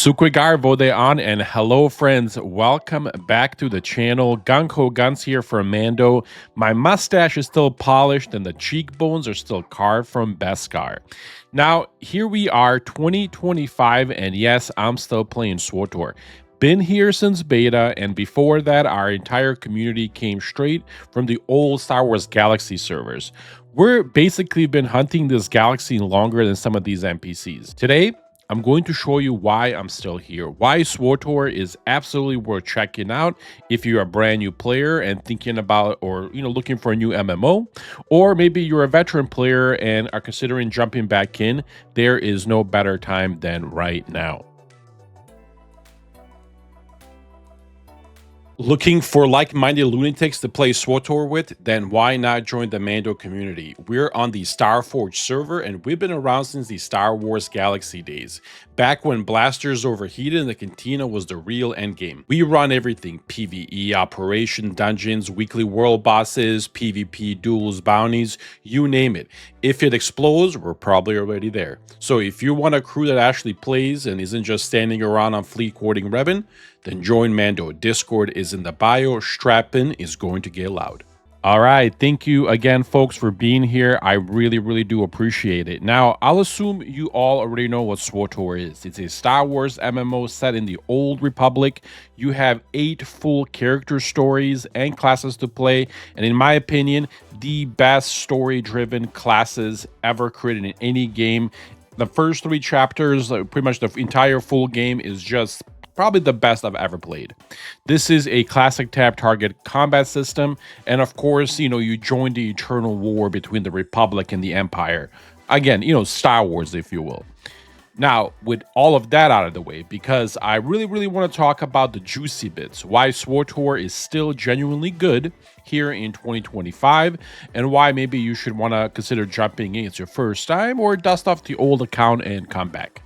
Sukwigar Vodeon and hello friends, welcome back to the channel. GungHoGuns here for Mando. My mustache is still polished and the cheekbones are still carved from Beskar. Now, here we are, 2025, and yes, I'm still playing SWTOR. Been here since beta, and before that, our entire community came straight from the old Star Wars Galaxy servers. We're basically been hunting this galaxy longer than some of these NPCs. Today, I'm going to show you why I'm still here, why SWTOR is absolutely worth checking out if you're a brand new player and thinking about or looking for a new MMO, or maybe you're a veteran player and are considering jumping back in. There is no better time than right now. Looking for like-minded lunatics to play SWTOR with? Then why not join the Mando community? We're on the Starforge server, and we've been around since the Star Wars Galaxy days. Back when blasters overheated and the cantina was the real endgame. We run everything: PvE, operation, dungeons, weekly world bosses, PvP, duels, bounties, you name it. If it explodes, we're probably already there. So if you want a crew that actually plays and isn't just standing around on fleet courting Revan, then join Mando. Discord is in the bio. Strap in, is going to get loud. All right, thank you again, folks, for being here. I really do appreciate it. Now, I'll assume you all already know what SWTOR is. It's a Star Wars MMO set in the Old Republic. You have 8 full character stories and classes to play, and in my opinion, the best story-driven classes ever created in any game. The first 3 chapters, pretty much the entire full game, is just probably the best I've ever played. This is a classic tab target combat system, and of course, you join the eternal war between the Republic and the Empire. Again, Star Wars, if you will. Now, with all of that out of the way, because I really want to talk about the juicy bits, why SWTOR is still genuinely good here in 2025, and why maybe you should want to consider jumping in. It's your first time, or dust off the old account and come back.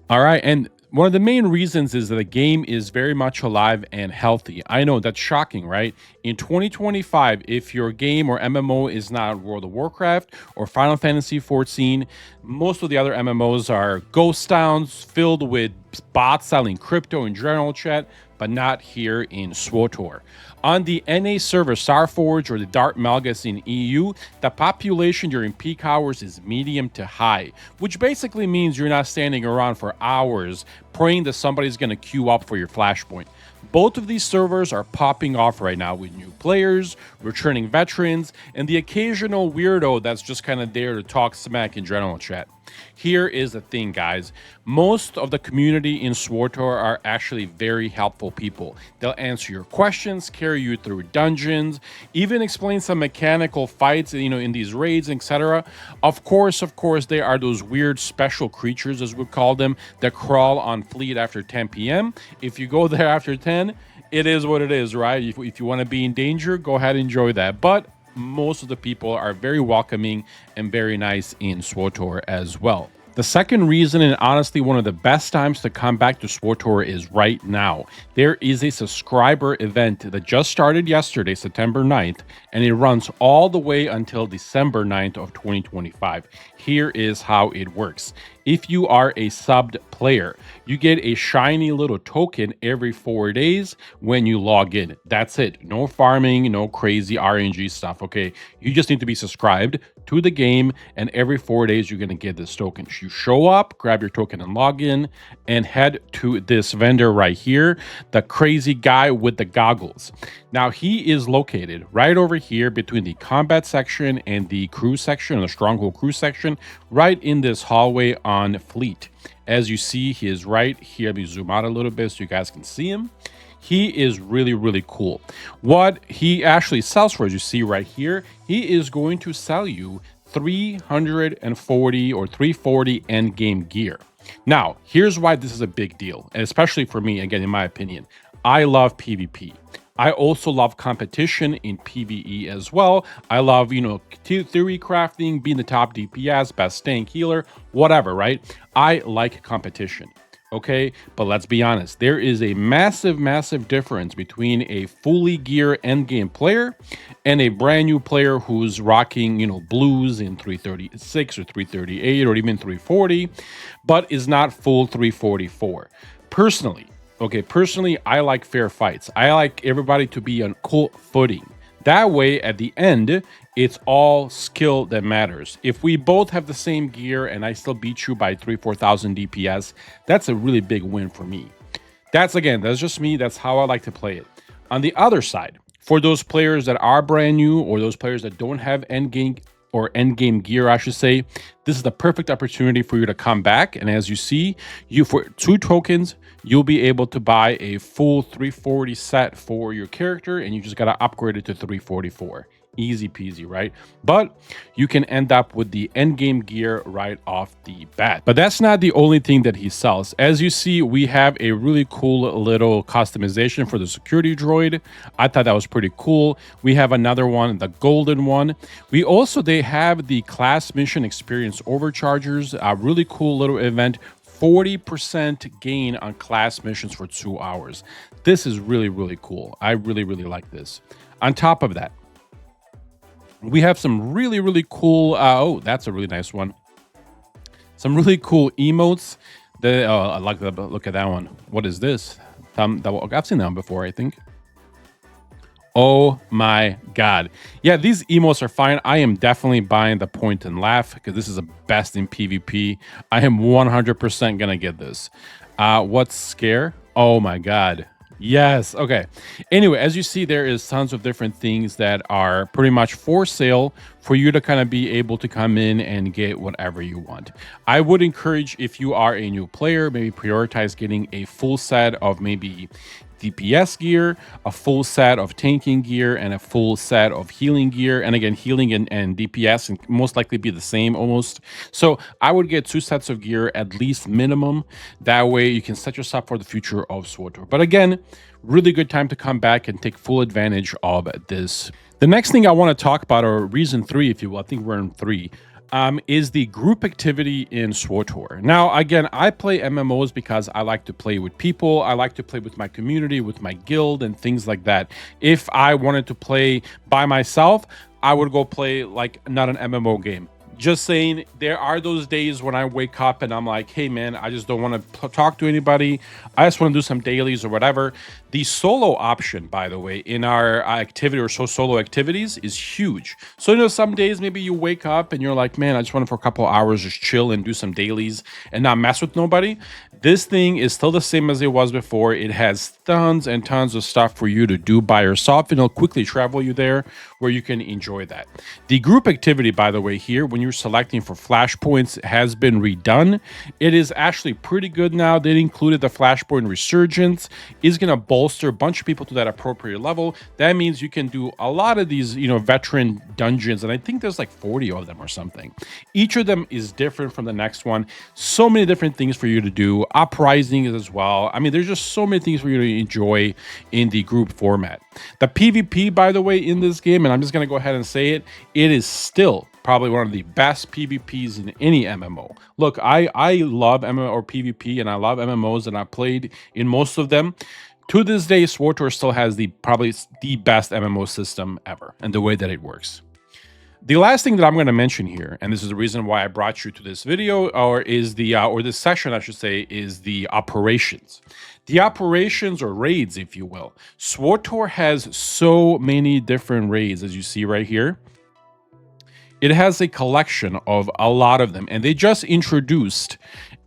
All right, and one of the main reasons is that the game is very much alive and healthy. I know that's shocking, right? In 2025, if your game or MMO is not World of Warcraft or Final Fantasy XIV, most of the other MMOs are ghost towns filled with bots selling crypto in general chat, but not here in SWTOR. On the NA server Starforge or the Dark Malgus in EU, the population during peak hours is medium to high, which basically means you're not standing around for hours praying that somebody's going to queue up for your Flashpoint. Both of these servers are popping off right now with new players, returning veterans, and the occasional weirdo that's just kind of there to talk smack in general chat. Here is the thing, guys. Most of the community in SWTOR are actually very helpful people. They'll answer your questions, carry you through dungeons, even explain some mechanical fights, in these raids, etc. Of course, there are those weird special creatures, as we call them, that crawl on fleet after 10 p.m. If you go there after 10, it is what it is, right? If you want to be in danger, go ahead and enjoy that. But most of the people are very welcoming and very nice in SWTOR as well. The second reason, and honestly one of the best times to come back to SWTOR, is right now. There is a subscriber event that just started yesterday, September 9th, and it runs all the way until December 9th of 2025. Here is how it works. If you are a subbed player, you get a shiny little token every 4 days when you log in. That's it. No farming, no crazy RNG stuff, okay? You just need to be subscribed to the game, and every 4 days you're going to get this token. You show up, grab your token and log in, and head to this vendor right here, the crazy guy with the goggles. Now, he is located right over here between the combat section and the crew section, the stronghold crew section, right in this hallway on fleet. As you see, he is right here. Let me zoom out a little bit so you guys can see him. He is really cool. What he actually sells for, as you see right here, he is going to sell you 340 or 340 endgame gear. Now, here's why this is a big deal, and especially for me, again, in my opinion. I love PvP. I also love competition in PvE as well. I love, theory crafting, being the top DPS, best tank healer, whatever, right? I like competition. Okay, but let's be honest, there is a massive difference between a fully gear endgame player and a brand new player who's rocking, blues in 336 or 338 or even 340, but is not full 344. Personally, okay, personally, I like fair fights. I like everybody to be on cool footing. That way, at the end, it's all skill that matters. If we both have the same gear and I still beat you by 4,000 DPS, that's a really big win for me. That's just me. That's how I like to play it. On the other side, for those players that are brand new or those players that don't have endgame gear, I should say, this is the perfect opportunity for you to come back. And as you see, for 2 tokens, you'll be able to buy a full 340 set for your character, and you just got to upgrade it to 344. Easy peasy, right? But you can end up with the endgame gear right off the bat. But that's not the only thing that he sells. As you see, we have a really cool little customization for the security droid. I thought that was pretty cool. We have another one, the golden one. They have the class mission experience overchargers, a really cool little event. 40% gain on class missions for 2 hours. This is really cool. I really like this. On top of that, we have some really cool, oh, that's a really nice one. Some really cool emotes. I like the look at that one. What is this? I've seen that one before, I think. Oh my god. Yeah, these emotes are fine. I am definitely buying the point and laugh because this is a best in PvP. I am 100% gonna get this. What's scare? Oh my god. Yes. Okay. Anyway, as you see, there is tons of different things that are pretty much for sale for you to kind of be able to come in and get whatever you want. I would encourage, if you are a new player, maybe prioritize getting a full set of maybe DPS gear, a full set of tanking gear, and a full set of healing gear. And again, healing and DPS and most likely be the same almost. So I would get 2 sets of gear at least minimum. That way you can set yourself for the future of SWTOR. But again, really good time to come back and take full advantage of this. The next thing I want to talk about, or reason 3, if you will, I think we're in 3, is the group activity in SWTOR. Now, again, I play MMOs because I like to play with people. I like to play with my community, with my guild, and things like that. If I wanted to play by myself, I would go play like not an MMO game. Just saying, there are those days when I wake up and I'm like, hey man, I just don't want to talk to anybody. I just want to do some dailies or whatever. The solo option, by the way, in our activity or solo activities is huge. So, some days maybe you wake up and you're like, man, I just want to for a couple hours just chill and do some dailies and not mess with nobody. This thing is still the same as it was before. It has tons and tons of stuff for you to do by yourself, and it'll quickly travel you there where you can enjoy that. The group activity, by the way, here, when you're selecting for Flashpoints, has been redone. It is actually pretty good now. They included the Flashpoint Resurgence. Is going to bolster a bunch of people to that appropriate level. That means you can do a lot of these, veteran dungeons, and I think there's like 40 of them or something. Each of them is different from the next one. So many different things for you to do. Uprising as well. I mean, there's just so many things for you to enjoy in the group format. The PvP, by the way, in this game, and I'm just going to go ahead and say it, it is still probably one of the best PvPs in any MMO. Look, I love MMO or PvP, and I love MMOs, and I played in most of them. To this day, SWTOR still has probably the best MMO system ever, and the way that it works. The last thing that I'm going to mention here, and this is the reason why I brought you to this video, or this session, I should say, is the operations. The operations, or raids, if you will. SWTOR has so many different raids, as you see right here. It has a collection of a lot of them, and they just introduced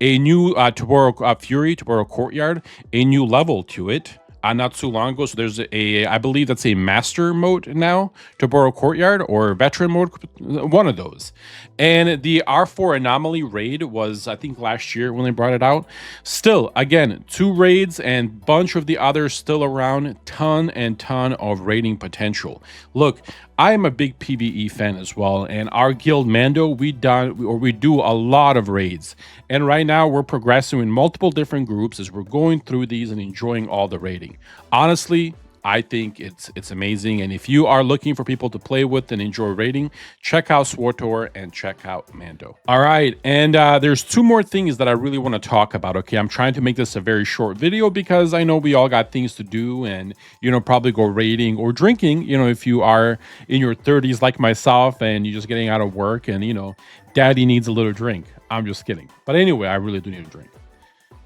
a new Toboro Courtyard, a new level to it. Not too long ago. So there's I believe that's a master mode now, Toboro Courtyard, or veteran mode, one of those. And the R4 Anomaly raid was, I think, last year when they brought it out. Still, again, 2 raids and bunch of the others still around. Ton and ton of raiding potential. Look, I am a big PvE fan as well, and our guild Mando, we do a lot of raids. And right now we're progressing in multiple different groups as we're going through these and enjoying all the raiding. Honestly, I think it's amazing. And if you are looking for people to play with and enjoy raiding, check out SWTOR and check out Mando. All right, and there's two more things that I really want to talk about. Okay, I'm trying to make this a very short video because I know we all got things to do, and probably go raiding or drinking. If you are in your 30s like myself and you're just getting out of work and daddy needs a little drink. I'm just kidding. But anyway, I really do need a drink.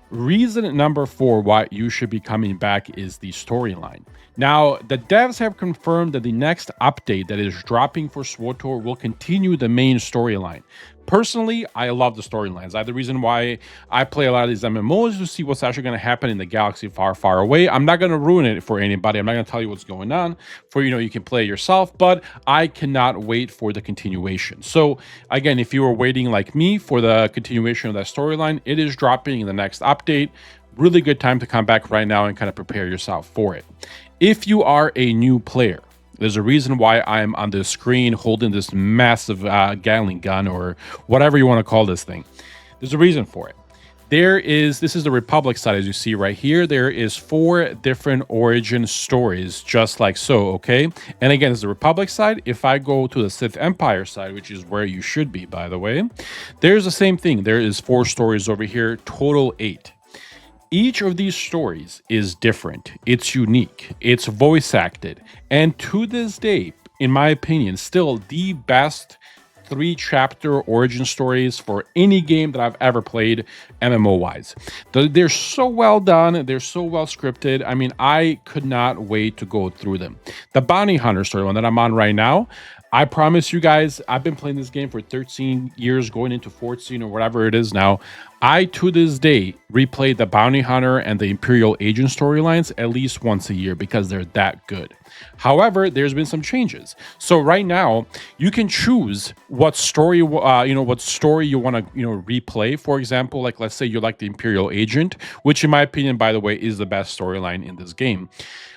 Reason number 4 why you should be coming back is the storyline. Now, the devs have confirmed that the next update that is dropping for SWTOR will continue the main storyline. Personally, I love the storylines. The reason why I play a lot of these MMOs is to see what's actually going to happen in the galaxy far, far away. I'm not going to ruin it for anybody. I'm not going to tell you what's going on. You can play it yourself, but I cannot wait for the continuation. So again, if you were waiting like me for the continuation of that storyline, it is dropping in the next update. Really good time to come back right now and kind of prepare yourself for it. If you are a new player, there's a reason why I'm on the screen holding this massive Gatling gun, or whatever you want to call this thing. There's a reason for it. This is the Republic side, as you see right here. There is 4 different origin stories, just like so, okay? And again, it's the Republic side. If I go to the Sith Empire side, which is where you should be, by the way, there's the same thing. There is 4 stories over here, total 8. Each of these stories is different. It's unique. It's voice acted. And to this day, in my opinion, still the best 3-chapter origin stories for any game that I've ever played MMO-wise. They're so well done. They're so well scripted. I mean, I could not wait to go through them. The Bounty Hunter story, one that I'm on right now, I promise you guys, I've been playing this game for 13 years, going into 14 or whatever it is now. I, to this day, replay the Bounty Hunter and the Imperial Agent storylines at least once a year because they're that good. However, there's been some changes. So right now, you can choose what story, you want to, replay. For example, like let's say you like the Imperial Agent, which in my opinion, by the way, is the best storyline in this game.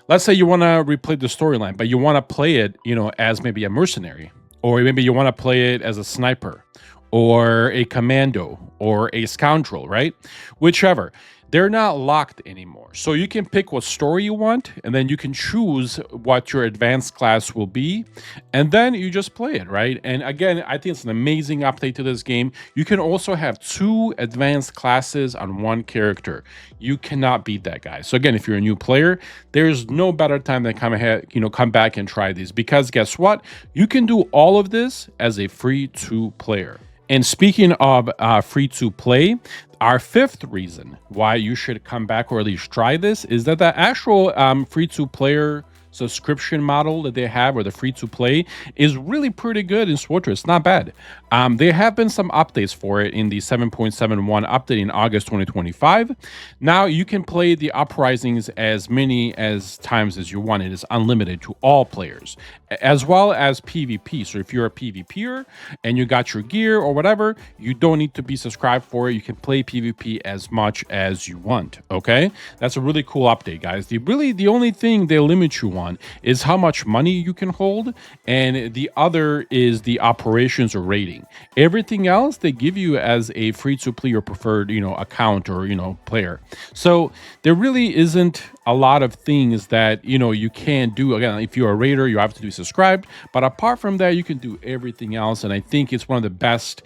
Let's say you want to replay the storyline, but you want to play it, as maybe a mercenary, or maybe you want to play it as a sniper, or a commando, or a scoundrel, right? Whichever. They're not locked anymore. So you can pick what story you want, and then you can choose what your advanced class will be, and then you just play it, right? And again, I think it's an amazing update to this game. You can also have 2 advanced classes on 1 character. You cannot beat that, guys. So again, if you're a new player, there's no better time than come back and try these, because guess what? You can do all of this as a free-to-player. And speaking of free-to-play, our 5th reason why you should come back or at least try this is that the actual free-to-player subscription model that they have, or the free-to-play, is really pretty good in SWTOR. It's not bad. There have been some updates for it in the 7.71 update in August 2025. Now you can play the Uprisings as many times as you want. It is unlimited to all players, as well as PvP. So if you're a PvPer and you got your gear or whatever, you don't need to be subscribed for it. You can play PvP as much as you want, okay? That's a really cool update, guys. The only thing they limit you on is how much money you can hold, and the other is the operations or rating. Everything else they give you as a free-to-play or preferred, account or, player. So there really isn't a lot of things that, you can do. Again, if you're a raider, you have to be subscribed. But apart from that, you can do everything else. And I think it's one of the best,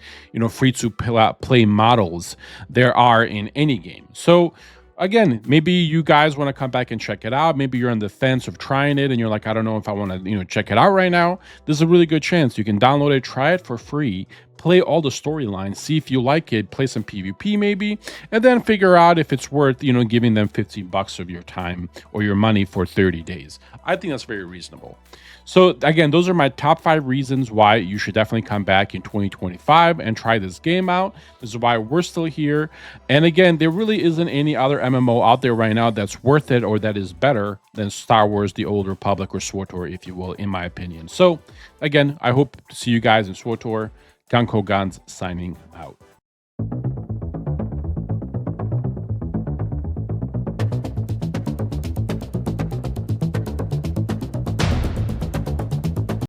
free-to-play models there are in any game. So again, maybe you guys want to come back and check it out. Maybe you're on the fence of trying it and you're like, I don't know if I want to, check it out right now. This is a really good chance. You can download it, try it for free, play all the storylines, see if you like it, play some PvP maybe, and then figure out if it's worth, giving them $15 of your time or your money for 30 days. I think that's very reasonable. So again, those are my top 5 reasons why you should definitely come back in 2025 and try this game out. This is why we're still here. And again, there really isn't any other MMO out there right now that's worth it or that is better than Star Wars: The Old Republic, or SWTOR, if you will, in my opinion. So again, I hope to see you guys in SWTOR. GungHoGuns signing out.